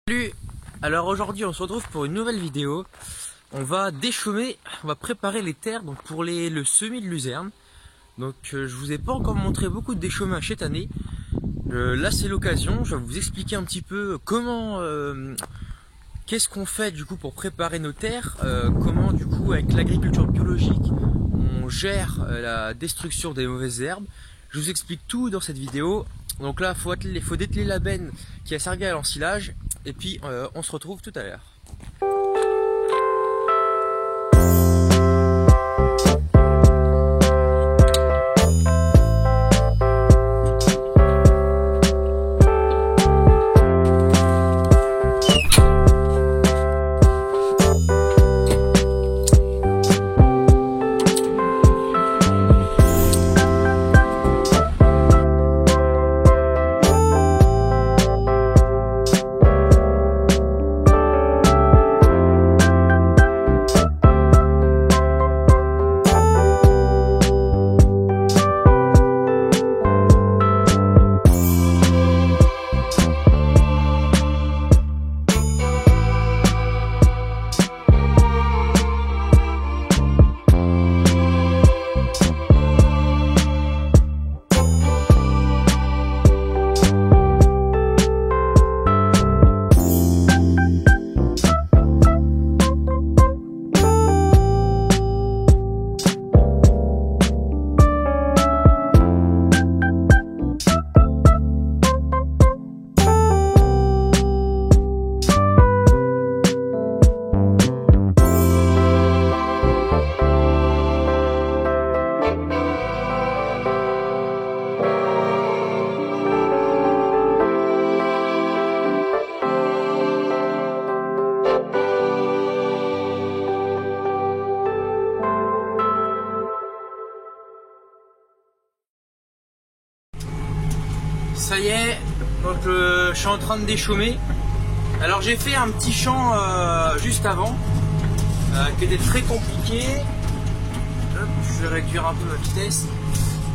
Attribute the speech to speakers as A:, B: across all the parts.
A: Salut. Alors aujourd'hui on se retrouve pour une nouvelle vidéo. On va déchaumer, on va préparer les terres donc pour le semis de luzerne. Donc je vous ai pas encore montré beaucoup de déchaumage cette année. Là c'est l'occasion, je vais vous expliquer un petit peu comment qu'est-ce qu'on fait du coup pour préparer nos terres, comment du coup avec l'agriculture biologique on gère la destruction des mauvaises herbes. Je vous explique tout dans cette vidéo. Donc là il faut dételer la benne qui a servi à l'ensilage. Et puis on se retrouve tout à l'heure. Ça y est, donc je suis en train de déchaumer. Alors j'ai fait un petit champ juste avant qui était très compliqué. Hop, je vais réduire un peu ma vitesse.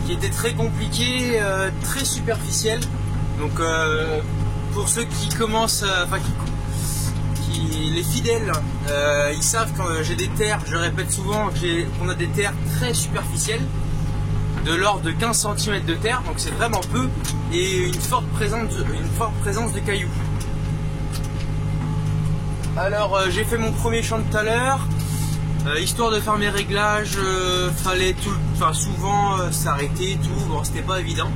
A: Qui était très compliqué, très superficiel. Donc pour ceux qui commencent, les fidèles, ils savent quand j'ai des terres, je répète souvent qu'on a des terres très superficielles, de l'ordre de 15 cm de terre, donc c'est vraiment peu, et une forte présence de cailloux. Alors j'ai fait mon premier champ de tout à l'heure, histoire de faire mes réglages, fallait souvent s'arrêter et tout, bon c'était pas évident.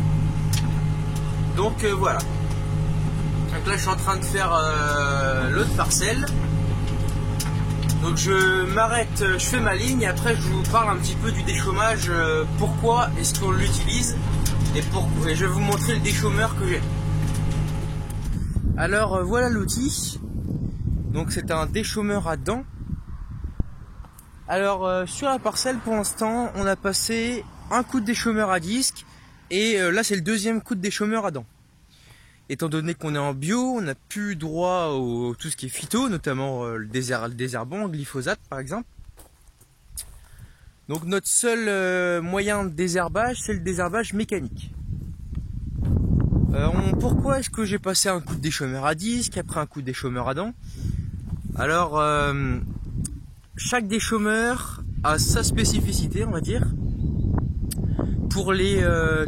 A: Donc voilà. Donc là je suis en train de faire l'autre parcelle. Donc je m'arrête, je fais ma ligne et après je vous parle un petit peu du déchaumage, pourquoi est-ce qu'on l'utilise et je vais vous montrer le déchaumeur que j'ai. Alors voilà l'outil. Donc c'est un déchaumeur à dents. Alors sur la parcelle pour l'instant on a passé un coup de déchaumeur à disque et là c'est le deuxième coup de déchaumeur à dents. Étant donné qu'on est en bio, on n'a plus droit à tout ce qui est phyto, notamment le désherbant, glyphosate par exemple. Donc notre seul moyen de désherbage, c'est le désherbage mécanique. Pourquoi est-ce que j'ai passé un coup de déchaumeur à disque, après un coup de déchaumeur à dents? Alors, chaque déchaumeur a sa spécificité, on va dire. Pour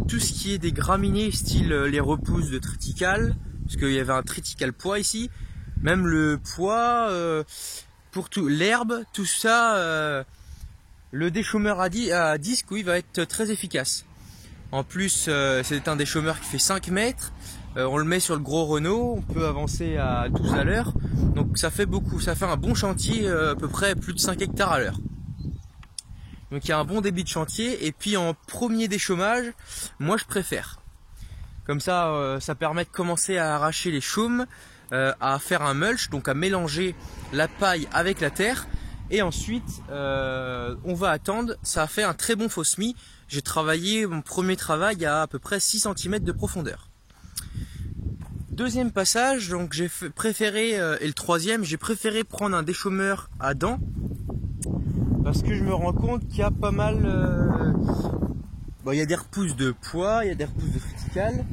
A: tout ce qui est des graminées, style les repousses de triticale, parce qu'il y avait un triticale pois ici, même le pois, pour tout, l'herbe, tout ça, le déchaumeur à disque, oui, va être très efficace. En plus, c'est un déchaumeur qui fait 5 mètres, on le met sur le gros Renault, on peut avancer à 12 à l'heure, donc ça fait beaucoup, ça fait un bon chantier, à peu près plus de 5 hectares à l'heure. Donc il y a un bon débit de chantier, et puis en premier déchaumage, moi je préfère. Comme ça, ça permet de commencer à arracher les chaumes, à faire un mulch, donc à mélanger la paille avec la terre. Et ensuite, on va attendre, ça a fait un très bon faux semis. J'ai travaillé mon premier travail à peu près 6 cm de profondeur. Deuxième passage, donc j'ai préféré, et le troisième, j'ai préféré prendre un déchaumeur à dents. Parce que je me rends compte qu'il y a pas mal Bon, il y a des repousses de pois, il y a des repousses de triticale,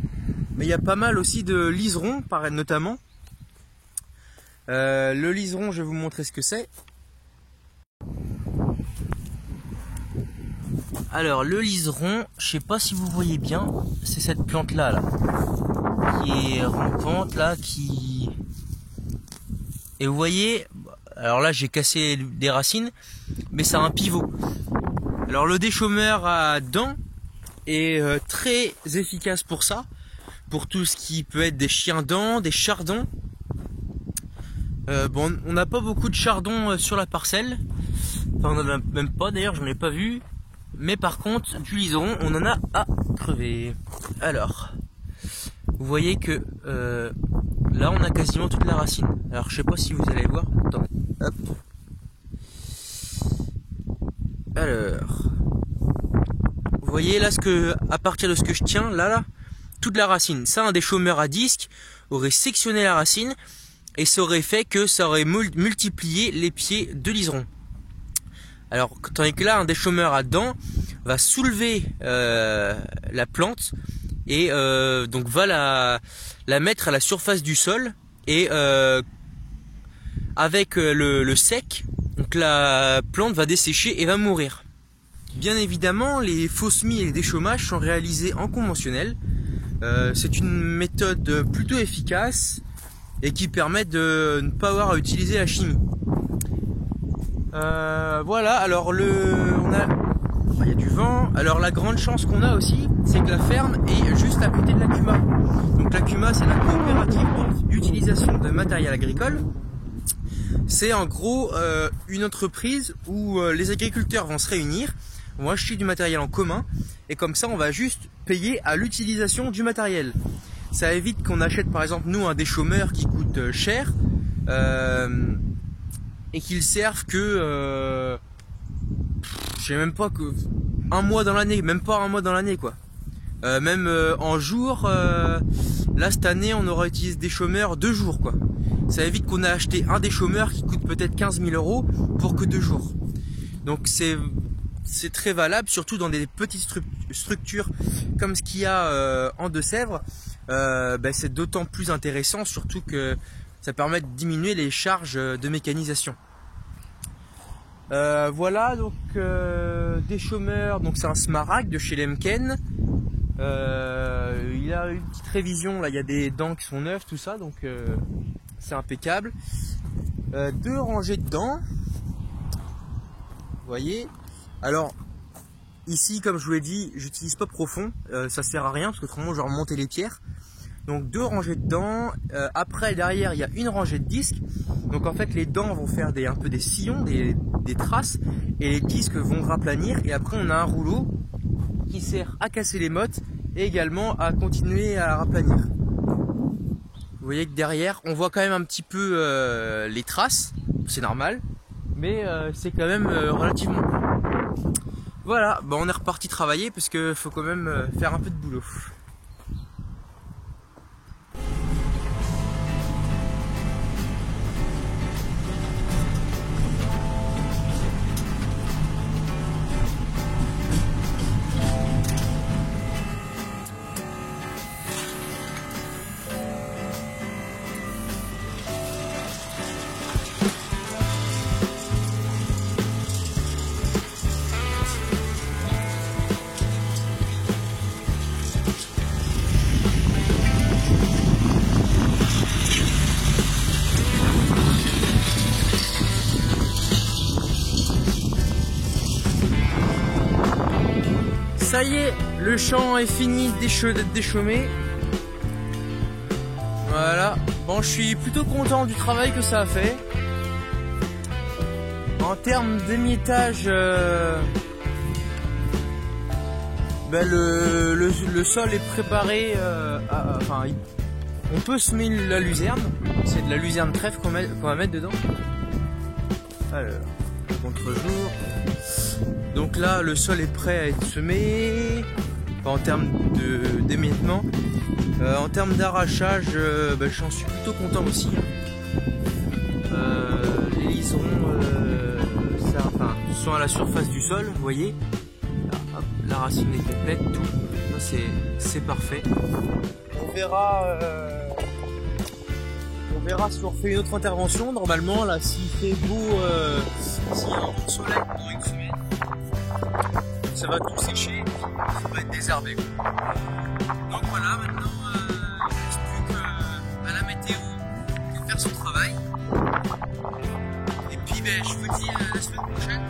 A: mais il y a pas mal aussi de liserons, notamment. Le liseron, je vais vous montrer ce que c'est. Alors le liseron, je sais pas si vous voyez bien, c'est cette plante là, qui est rampante là, qui... Et vous voyez, alors là j'ai cassé des racines, mais ça a un pivot. Alors le déchaumeur à dents est très efficace pour ça, pour tout ce qui peut être des chiens-dents, des chardons. Bon, on n'a pas beaucoup de chardons sur la parcelle, enfin on en a même pas d'ailleurs, j'en ai pas vu. Mais par contre, du liseron, on en a à crever. Alors, vous voyez que là, on a quasiment toute la racine. Alors, je sais pas si vous allez voir. Attendez, hop. Alors, vous voyez là à partir de ce que je tiens, là, toute la racine. Ça, un déchaumeur à disque aurait sectionné la racine et ça aurait fait que ça aurait multiplié les pieds de liseron. Alors, tandis que là, un déchaumeur à dents va soulever la plante et donc va la mettre à la surface du sol et avec le sec, donc la plante va dessécher et va mourir. Bien évidemment, les faux semis et les déchaumages sont réalisés en conventionnel. C'est une méthode plutôt efficace et qui permet de ne pas avoir à utiliser la chimie. Voilà, alors il y a du vent. Alors la grande chance qu'on a aussi, c'est que la ferme est juste à côté de la CUMA. Donc la CUMA, c'est la coopérative d'utilisation de matériel agricole. C'est en gros une entreprise où les agriculteurs vont se réunir, vont acheter du matériel en commun, et comme ça on va juste payer à l'utilisation du matériel. Ça évite qu'on achète par exemple nous un déchaumeur qui coûte cher, et qu'ils servent que je sais même pas, que un mois dans l'année, même pas un mois dans l'année quoi. Même en jour, là cette année on aura utilisé des chômeurs 2 jours quoi. Ça évite qu'on a acheté un déchaumeur qui coûte peut-être 15 000 € pour que 2 jours. Donc c'est très valable, surtout dans des petites structures comme ce qu'il y a en Deux-Sèvres. C'est d'autant plus intéressant, surtout que ça permet de diminuer les charges de mécanisation. Voilà, donc déchaumeur, donc c'est un Smaragd de chez Lemken. Il a une petite révision, là il y a des dents qui sont neuves, tout ça, donc c'est impeccable. 2 rangées de dents, vous voyez. Alors ici, comme je vous l'ai dit, j'utilise pas profond, ça sert à rien parce qu'autrement je vais remonter les pierres. Donc 2 rangées de dents. Après derrière il y a une rangée de disques. Donc en fait les dents vont faire un peu des sillons, des traces, et les disques vont raplanir. Et après on a un rouleau qui sert à casser les mottes et également à continuer à raplanir. Vous voyez que derrière on voit quand même un petit peu les traces, c'est normal, mais c'est quand même relativement bon. Voilà, bon, on est reparti travailler parce qu'il faut quand même faire un peu de boulot. Ça y est, le champ est fini d'être déchaumé. Voilà, bon, je suis plutôt content du travail que ça a fait. En termes d'émiettage, le sol est préparé, enfin, on peut semer la luzerne. C'est de la luzerne trèfle qu'on va mettre dedans. Alors, contre-jour. Donc là, le sol est prêt à être semé. En termes d'émiettement, en termes d'arrachage, j'en suis plutôt content aussi. Les liserons sont à la surface du sol, vous voyez. Là, hop, la racine est complète, tout. Ça c'est parfait. On On verra si on refait une autre intervention. Normalement, là, s'il fait beau, s'il y a un bon soleil pendant une semaine, ça va tout sécher, ça va être désherbé. Donc voilà, maintenant, il ne reste plus qu'à la météo de faire son travail. Et puis, ben, je vous dis à la semaine prochaine.